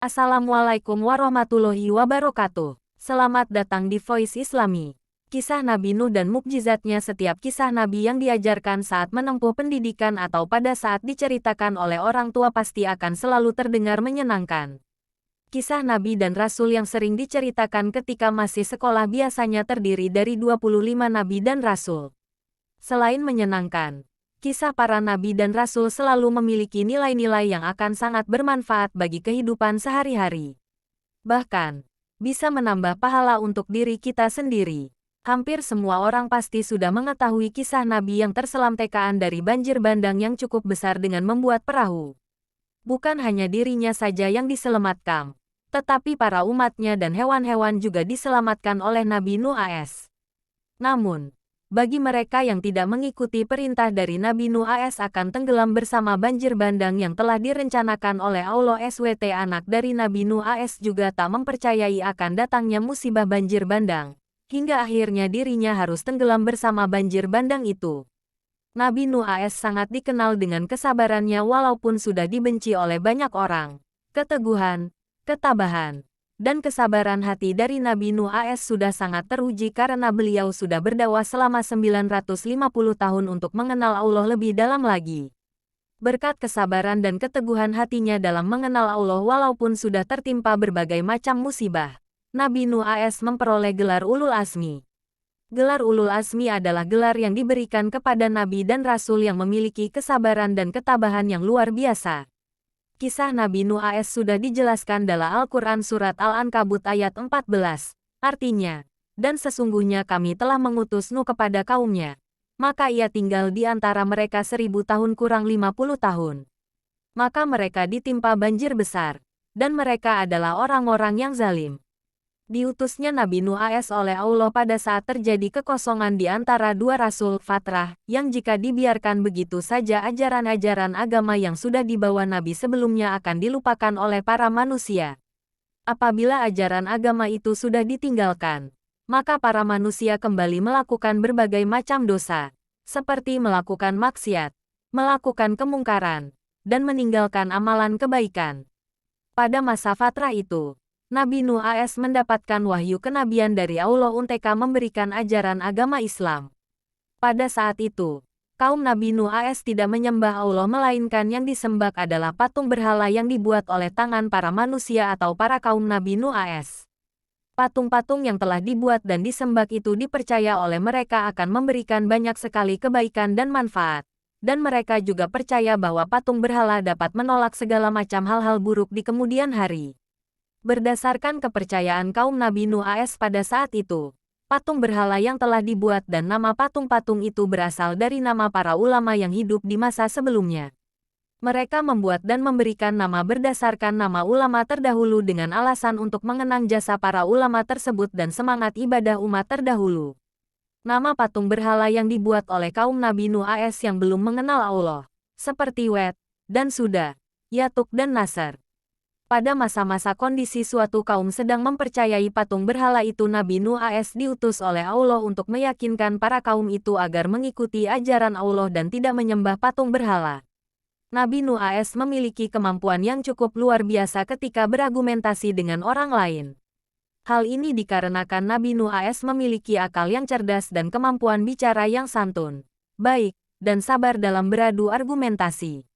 Assalamualaikum warahmatullahi wabarakatuh. Selamat datang di Voice Islami. Kisah Nabi Nuh dan mukjizatnya. Setiap kisah Nabi yang diajarkan saat menempuh pendidikan atau pada saat diceritakan oleh orang tua pasti akan selalu terdengar menyenangkan. Kisah Nabi dan Rasul yang sering diceritakan ketika masih sekolah biasanya terdiri dari 25 Nabi dan Rasul. Selain menyenangkan, kisah para nabi dan rasul selalu memiliki nilai-nilai yang akan sangat bermanfaat bagi kehidupan sehari-hari. Bahkan, bisa menambah pahala untuk diri kita sendiri. Hampir semua orang pasti sudah mengetahui kisah nabi yang terselam tekaan dari banjir bandang yang cukup besar dengan membuat perahu. Bukan hanya dirinya saja yang diselamatkan, tetapi para umatnya dan hewan-hewan juga diselamatkan oleh Nabi Nuh AS. Namun, bagi mereka yang tidak mengikuti perintah dari Nabi Nuh AS akan tenggelam bersama banjir bandang yang telah direncanakan oleh Allah SWT. Anak dari Nabi Nuh AS juga tak mempercayai akan datangnya musibah banjir bandang, hingga akhirnya dirinya harus tenggelam bersama banjir bandang itu. Nabi Nuh AS sangat dikenal dengan kesabarannya walaupun sudah dibenci oleh banyak orang. Keteguhan, ketabahan, dan kesabaran hati dari Nabi Nuh AS sudah sangat teruji karena beliau sudah berdakwah selama 950 tahun untuk mengenal Allah lebih dalam lagi. Berkat kesabaran dan keteguhan hatinya dalam mengenal Allah walaupun sudah tertimpa berbagai macam musibah, Nabi Nuh AS memperoleh gelar Ulul Azmi. Gelar Ulul Azmi adalah gelar yang diberikan kepada Nabi dan Rasul yang memiliki kesabaran dan ketabahan yang luar biasa. Kisah Nabi Nuh AS sudah dijelaskan dalam Al-Quran Surat Al-Ankabut ayat 14. Artinya, dan sesungguhnya kami telah mengutus Nuh kepada kaumnya. Maka ia tinggal di antara mereka 1000 tahun kurang 50 tahun. Maka mereka ditimpa banjir besar. Dan mereka adalah orang-orang yang zalim. Diutusnya Nabi Nuh AS oleh Allah pada saat terjadi kekosongan di antara dua rasul fatrah, yang jika dibiarkan begitu saja ajaran-ajaran agama yang sudah dibawa Nabi sebelumnya akan dilupakan oleh para manusia. Apabila ajaran agama itu sudah ditinggalkan, maka para manusia kembali melakukan berbagai macam dosa, seperti melakukan maksiat, melakukan kemungkaran, dan meninggalkan amalan kebaikan. Pada masa fatrah itu, Nabi Nuh AS mendapatkan wahyu kenabian dari Allah untuk memberikan ajaran agama Islam. Pada saat itu, kaum Nabi Nuh AS tidak menyembah Allah melainkan yang disembah adalah patung berhala yang dibuat oleh tangan para manusia atau para kaum Nabi Nuh AS. Patung-patung yang telah dibuat dan disembah itu dipercaya oleh mereka akan memberikan banyak sekali kebaikan dan manfaat. Dan mereka juga percaya bahwa patung berhala dapat menolak segala macam hal-hal buruk di kemudian hari. Berdasarkan kepercayaan kaum Nabi Nuh AS pada saat itu, patung berhala yang telah dibuat dan nama patung-patung itu berasal dari nama para ulama yang hidup di masa sebelumnya. Mereka membuat dan memberikan nama berdasarkan nama ulama terdahulu dengan alasan untuk mengenang jasa para ulama tersebut dan semangat ibadah umat terdahulu. Nama patung berhala yang dibuat oleh kaum Nabi Nuh AS yang belum mengenal Allah, seperti Wet, dan Suda, Yatuk dan Nasr. Pada masa-masa kondisi suatu kaum sedang mempercayai patung berhala itu, Nabi Nuh AS diutus oleh Allah untuk meyakinkan para kaum itu agar mengikuti ajaran Allah dan tidak menyembah patung berhala. Nabi Nuh AS memiliki kemampuan yang cukup luar biasa ketika berargumentasi dengan orang lain. Hal ini dikarenakan Nabi Nuh AS memiliki akal yang cerdas dan kemampuan bicara yang santun, baik, dan sabar dalam beradu argumentasi.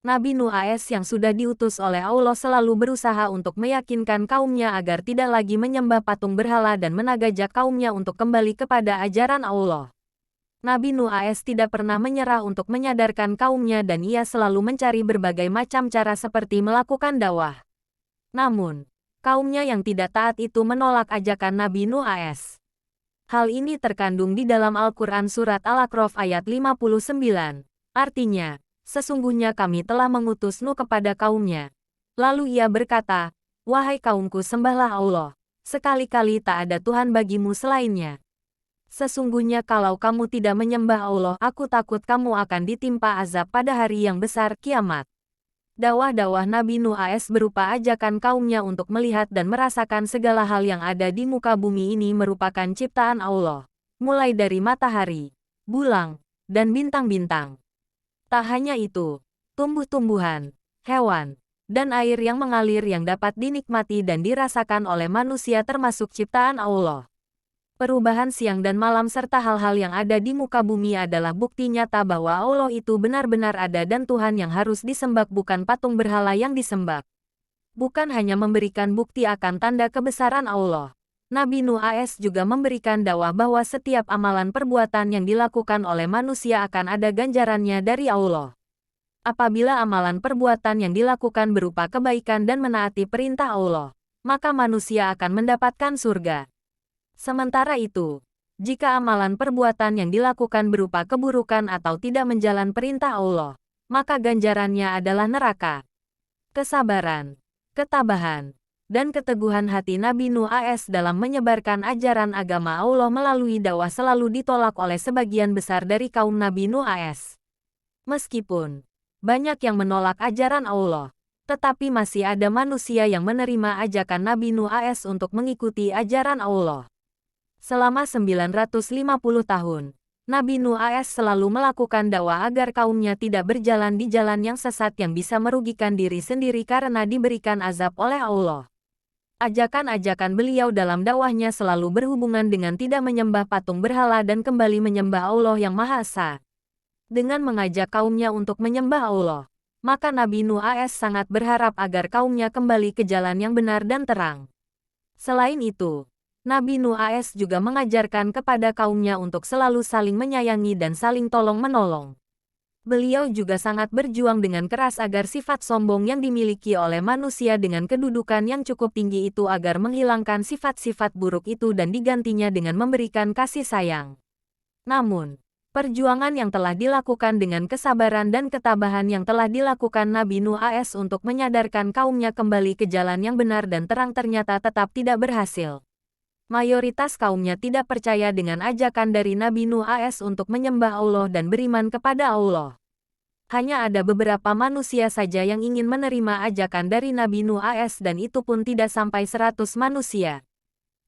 Nabi Nuh AS yang sudah diutus oleh Allah selalu berusaha untuk meyakinkan kaumnya agar tidak lagi menyembah patung berhala dan mengajak kaumnya untuk kembali kepada ajaran Allah. Nabi Nuh AS tidak pernah menyerah untuk menyadarkan kaumnya dan ia selalu mencari berbagai macam cara seperti melakukan dakwah. Namun, kaumnya yang tidak taat itu menolak ajakan Nabi Nuh AS. Hal ini terkandung di dalam Al-Quran Surat Al-A'raf ayat 59. Artinya, sesungguhnya kami telah mengutus Nuh kepada kaumnya. Lalu ia berkata, wahai kaumku, sembahlah Allah. Sekali-kali tak ada Tuhan bagimu selainnya. Sesungguhnya kalau kamu tidak menyembah Allah, aku takut kamu akan ditimpa azab pada hari yang besar, kiamat. Dakwah-dakwah Nabi Nuh AS berupa ajakan kaumnya untuk melihat dan merasakan segala hal yang ada di muka bumi ini merupakan ciptaan Allah. Mulai dari matahari, bulan, dan bintang-bintang. Tak hanya itu, tumbuh-tumbuhan, hewan, dan air yang mengalir yang dapat dinikmati dan dirasakan oleh manusia termasuk ciptaan Allah. Perubahan siang dan malam serta hal-hal yang ada di muka bumi adalah bukti nyata bahwa Allah itu benar-benar ada dan Tuhan yang harus disembah bukan patung berhala yang disembah. Bukan hanya memberikan bukti akan tanda kebesaran Allah. Nabi Nuh AS juga memberikan dakwah bahwa setiap amalan perbuatan yang dilakukan oleh manusia akan ada ganjarannya dari Allah. Apabila amalan perbuatan yang dilakukan berupa kebaikan dan menaati perintah Allah, maka manusia akan mendapatkan surga. Sementara itu, jika amalan perbuatan yang dilakukan berupa keburukan atau tidak menjalan perintah Allah, maka ganjarannya adalah neraka. Kesabaran, ketabahan, dan keteguhan hati Nabi Nuh AS dalam menyebarkan ajaran agama Allah melalui dakwah selalu ditolak oleh sebagian besar dari kaum Nabi Nuh AS. Meskipun banyak yang menolak ajaran Allah, tetapi masih ada manusia yang menerima ajakan Nabi Nuh AS untuk mengikuti ajaran Allah. Selama 950 tahun, Nabi Nuh AS selalu melakukan dakwah agar kaumnya tidak berjalan di jalan yang sesat yang bisa merugikan diri sendiri karena diberikan azab oleh Allah. Ajakan-ajakan beliau dalam dakwahnya selalu berhubungan dengan tidak menyembah patung berhala dan kembali menyembah Allah yang Maha Esa. Dengan mengajak kaumnya untuk menyembah Allah, maka Nabi Nuh AS sangat berharap agar kaumnya kembali ke jalan yang benar dan terang. Selain itu, Nabi Nuh AS juga mengajarkan kepada kaumnya untuk selalu saling menyayangi dan saling tolong-menolong. Beliau juga sangat berjuang dengan keras agar sifat sombong yang dimiliki oleh manusia dengan kedudukan yang cukup tinggi itu agar menghilangkan sifat-sifat buruk itu dan digantinya dengan memberikan kasih sayang. Namun, perjuangan yang telah dilakukan dengan kesabaran dan ketabahan yang telah dilakukan Nabi Nuh AS untuk menyadarkan kaumnya kembali ke jalan yang benar dan terang ternyata tetap tidak berhasil. Mayoritas kaumnya tidak percaya dengan ajakan dari Nabi Nuh AS untuk menyembah Allah dan beriman kepada Allah. Hanya ada beberapa manusia saja yang ingin menerima ajakan dari Nabi Nuh AS dan itu pun tidak sampai 100 manusia.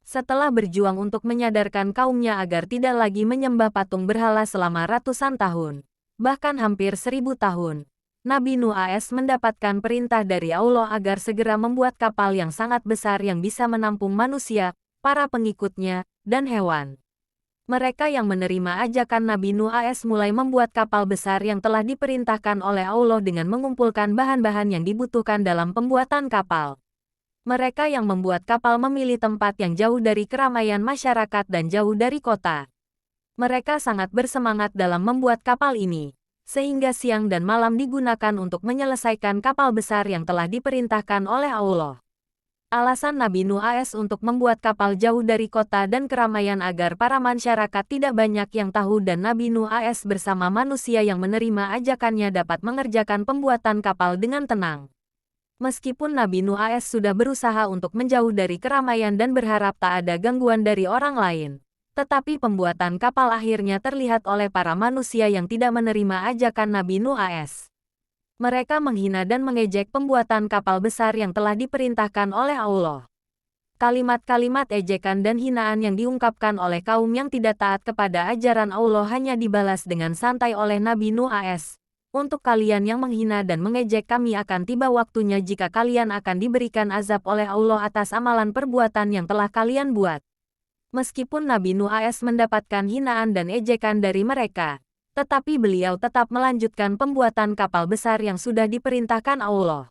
Setelah berjuang untuk menyadarkan kaumnya agar tidak lagi menyembah patung berhala selama ratusan tahun, bahkan hampir 1000 tahun, Nabi Nuh AS mendapatkan perintah dari Allah agar segera membuat kapal yang sangat besar yang bisa menampung manusia, para pengikutnya, dan hewan. Mereka yang menerima ajakan Nabi Nuh AS mulai membuat kapal besar yang telah diperintahkan oleh Allah dengan mengumpulkan bahan-bahan yang dibutuhkan dalam pembuatan kapal. Mereka yang membuat kapal memilih tempat yang jauh dari keramaian masyarakat dan jauh dari kota. Mereka sangat bersemangat dalam membuat kapal ini, sehingga siang dan malam digunakan untuk menyelesaikan kapal besar yang telah diperintahkan oleh Allah. Alasan Nabi Nuh AS untuk membuat kapal jauh dari kota dan keramaian agar para masyarakat tidak banyak yang tahu dan Nabi Nuh AS bersama manusia yang menerima ajakannya dapat mengerjakan pembuatan kapal dengan tenang. Meskipun Nabi Nuh AS sudah berusaha untuk menjauh dari keramaian dan berharap tak ada gangguan dari orang lain, tetapi pembuatan kapal akhirnya terlihat oleh para manusia yang tidak menerima ajakan Nabi Nuh AS. Mereka menghina dan mengejek pembuatan kapal besar yang telah diperintahkan oleh Allah. Kalimat-kalimat ejekan dan hinaan yang diungkapkan oleh kaum yang tidak taat kepada ajaran Allah hanya dibalas dengan santai oleh Nabi Nuh AS. Untuk kalian yang menghina dan mengejek kami akan tiba waktunya jika kalian akan diberikan azab oleh Allah atas amalan perbuatan yang telah kalian buat. Meskipun Nabi Nuh AS mendapatkan hinaan dan ejekan dari mereka, tetapi beliau tetap melanjutkan pembuatan kapal besar yang sudah diperintahkan Allah.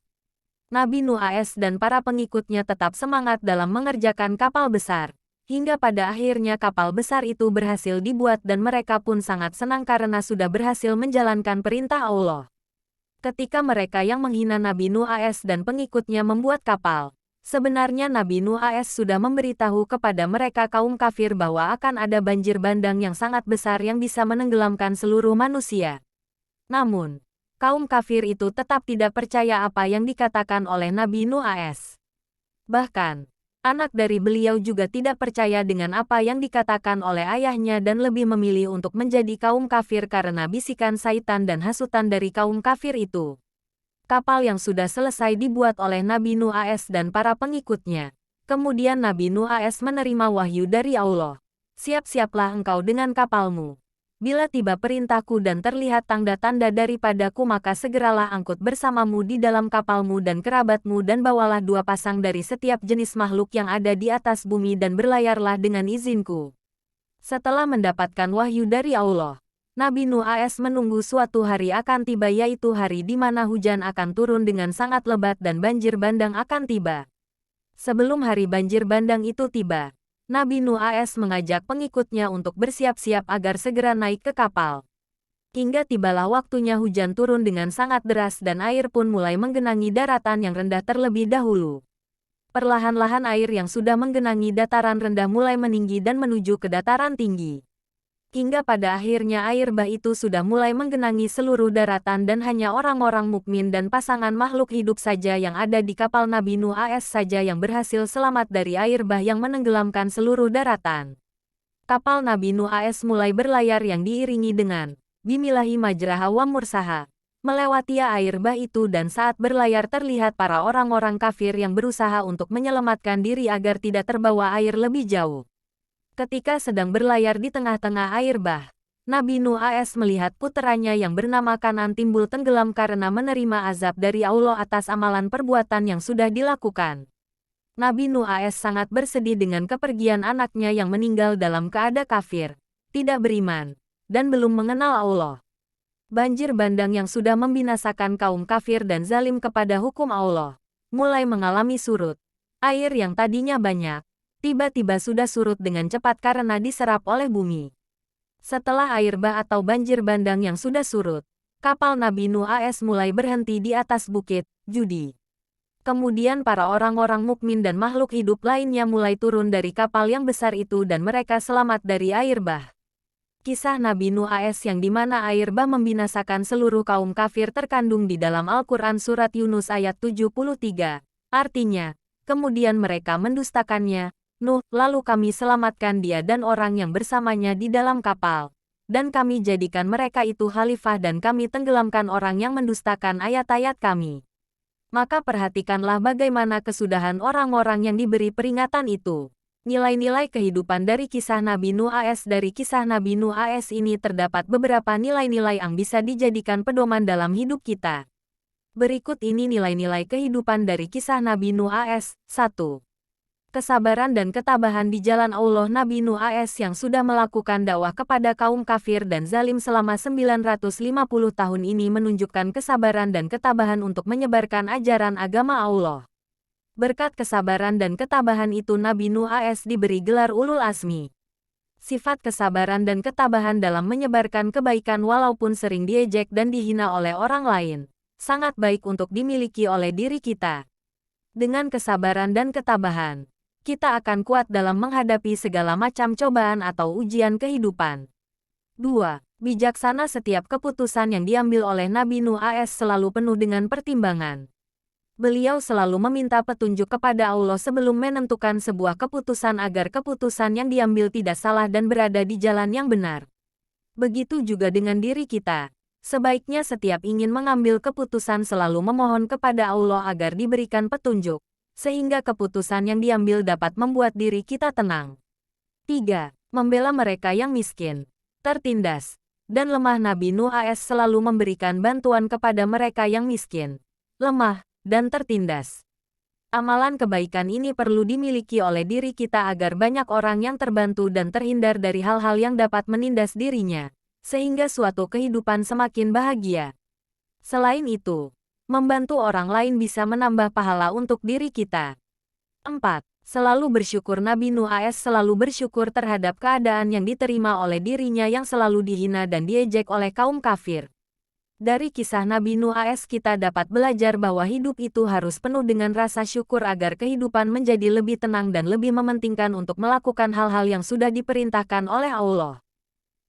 Nabi Nuh AS dan para pengikutnya tetap semangat dalam mengerjakan kapal besar, hingga pada akhirnya kapal besar itu berhasil dibuat dan mereka pun sangat senang karena sudah berhasil menjalankan perintah Allah. Ketika mereka yang menghina Nabi Nuh AS dan pengikutnya membuat kapal, sebenarnya Nabi Nuh AS sudah memberitahu kepada mereka kaum kafir bahwa akan ada banjir bandang yang sangat besar yang bisa menenggelamkan seluruh manusia. Namun, kaum kafir itu tetap tidak percaya apa yang dikatakan oleh Nabi Nuh AS. Bahkan, anak dari beliau juga tidak percaya dengan apa yang dikatakan oleh ayahnya dan lebih memilih untuk menjadi kaum kafir karena bisikan syaitan dan hasutan dari kaum kafir itu. Kapal yang sudah selesai dibuat oleh Nabi Nuh AS dan para pengikutnya. Kemudian Nabi Nuh AS menerima wahyu dari Allah. Siap-siaplah engkau dengan kapalmu. Bila tiba perintahku dan terlihat tanda-tanda daripadaku maka segeralah angkut bersamamu di dalam kapalmu dan kerabatmu dan bawalah 2 pasang dari setiap jenis makhluk yang ada di atas bumi dan berlayarlah dengan izinku. Setelah mendapatkan wahyu dari Allah, Nabi Nuh AS menunggu suatu hari akan tiba yaitu hari di mana hujan akan turun dengan sangat lebat dan banjir bandang akan tiba. Sebelum hari banjir bandang itu tiba, Nabi Nuh AS mengajak pengikutnya untuk bersiap-siap agar segera naik ke kapal. Hingga tibalah waktunya hujan turun dengan sangat deras dan air pun mulai menggenangi daratan yang rendah terlebih dahulu. Perlahan-lahan air yang sudah menggenangi dataran rendah mulai meninggi dan menuju ke dataran tinggi. Hingga pada akhirnya air bah itu sudah mulai menggenangi seluruh daratan dan hanya orang-orang mukmin dan pasangan makhluk hidup saja yang ada di kapal Nabi Nuh AS saja yang berhasil selamat dari air bah yang menenggelamkan seluruh daratan. Kapal Nabi Nuh AS mulai berlayar yang diiringi dengan Bismillahi majraha wa mursaha, melewati air bah itu dan saat berlayar terlihat para orang-orang kafir yang berusaha untuk menyelamatkan diri agar tidak terbawa air lebih jauh. Ketika sedang berlayar di tengah-tengah air bah, Nabi Nuh AS melihat puteranya yang bernama Kanan timbul tenggelam karena menerima azab dari Allah atas amalan perbuatan yang sudah dilakukan. Nabi Nuh AS sangat bersedih dengan kepergian anaknya yang meninggal dalam keadaan kafir, tidak beriman, dan belum mengenal Allah. Banjir bandang yang sudah membinasakan kaum kafir dan zalim kepada hukum Allah, mulai mengalami surut. Air yang tadinya banyak, tiba-tiba sudah surut dengan cepat karena diserap oleh bumi. Setelah air bah atau banjir bandang yang sudah surut, kapal Nabi Nuh AS mulai berhenti di atas bukit, Judi. Kemudian para orang-orang mukmin dan makhluk hidup lainnya mulai turun dari kapal yang besar itu dan mereka selamat dari air bah. Kisah Nabi Nuh AS yang dimana air bah membinasakan seluruh kaum kafir terkandung di dalam Al-Quran Surat Yunus ayat 73. Artinya, kemudian mereka mendustakannya, Nuh, lalu kami selamatkan dia dan orang yang bersamanya di dalam kapal. Dan kami jadikan mereka itu khalifah dan kami tenggelamkan orang yang mendustakan ayat-ayat kami. Maka perhatikanlah bagaimana kesudahan orang-orang yang diberi peringatan itu. Nilai-nilai kehidupan dari kisah Nabi Nuh AS. Dari kisah Nabi Nuh AS ini terdapat beberapa nilai-nilai yang bisa dijadikan pedoman dalam hidup kita. Berikut ini nilai-nilai kehidupan dari kisah Nabi Nuh AS. 1. Kesabaran dan ketabahan di jalan Allah. Nabi Nuh AS yang sudah melakukan dakwah kepada kaum kafir dan zalim selama 950 tahun ini menunjukkan kesabaran dan ketabahan untuk menyebarkan ajaran agama Allah. Berkat kesabaran dan ketabahan itu Nabi Nuh AS diberi gelar Ulul Azmi. Sifat kesabaran dan ketabahan dalam menyebarkan kebaikan walaupun sering diejek dan dihina oleh orang lain, sangat baik untuk dimiliki oleh diri kita. Dengan kesabaran dan ketabahan, kita akan kuat dalam menghadapi segala macam cobaan atau ujian kehidupan. 2. Bijaksana. Setiap keputusan yang diambil oleh Nabi Nuh AS selalu penuh dengan pertimbangan. Beliau selalu meminta petunjuk kepada Allah sebelum menentukan sebuah keputusan agar keputusan yang diambil tidak salah dan berada di jalan yang benar. Begitu juga dengan diri kita. Sebaiknya setiap ingin mengambil keputusan selalu memohon kepada Allah agar diberikan petunjuk, sehingga keputusan yang diambil dapat membuat diri kita tenang. 3. Membela mereka yang miskin, tertindas, dan lemah. Nabi Nuh AS selalu memberikan bantuan kepada mereka yang miskin, lemah, dan tertindas. Amalan kebaikan ini perlu dimiliki oleh diri kita agar banyak orang yang terbantu dan terhindar dari hal-hal yang dapat menindas dirinya, sehingga suatu kehidupan semakin bahagia. Selain itu, membantu orang lain bisa menambah pahala untuk diri kita. 4. Selalu bersyukur. Nabi Nuh AS selalu bersyukur terhadap keadaan yang diterima oleh dirinya yang selalu dihina dan diejek oleh kaum kafir. Dari kisah Nabi Nuh AS kita dapat belajar bahwa hidup itu harus penuh dengan rasa syukur agar kehidupan menjadi lebih tenang dan lebih mementingkan untuk melakukan hal-hal yang sudah diperintahkan oleh Allah.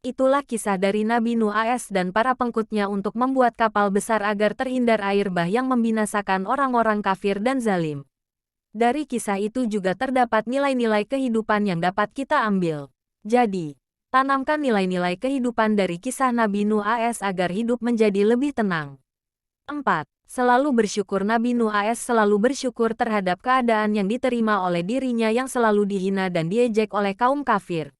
Itulah kisah dari Nabi Nuh AS dan para pengikutnya untuk membuat kapal besar agar terhindar air bah yang membinasakan orang-orang kafir dan zalim. Dari kisah itu juga terdapat nilai-nilai kehidupan yang dapat kita ambil. Jadi, tanamkan nilai-nilai kehidupan dari kisah Nabi Nuh AS agar hidup menjadi lebih tenang. 4. Selalu bersyukur. Nabi Nuh AS selalu bersyukur terhadap keadaan yang diterima oleh dirinya yang selalu dihina dan diejek oleh kaum kafir.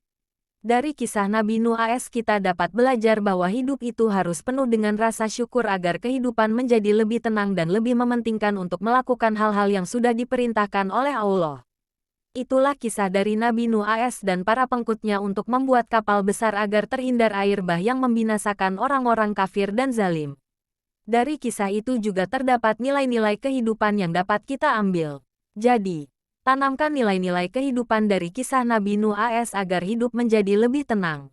Dari kisah Nabi Nuh AS kita dapat belajar bahwa hidup itu harus penuh dengan rasa syukur agar kehidupan menjadi lebih tenang dan lebih mementingkan untuk melakukan hal-hal yang sudah diperintahkan oleh Allah. Itulah kisah dari Nabi Nuh AS dan para pengikutnya untuk membuat kapal besar agar terhindar air bah yang membinasakan orang-orang kafir dan zalim. Dari kisah itu juga terdapat nilai-nilai kehidupan yang dapat kita ambil. Jadi, tanamkan nilai-nilai kehidupan dari kisah Nabi Nuh AS agar hidup menjadi lebih tenang.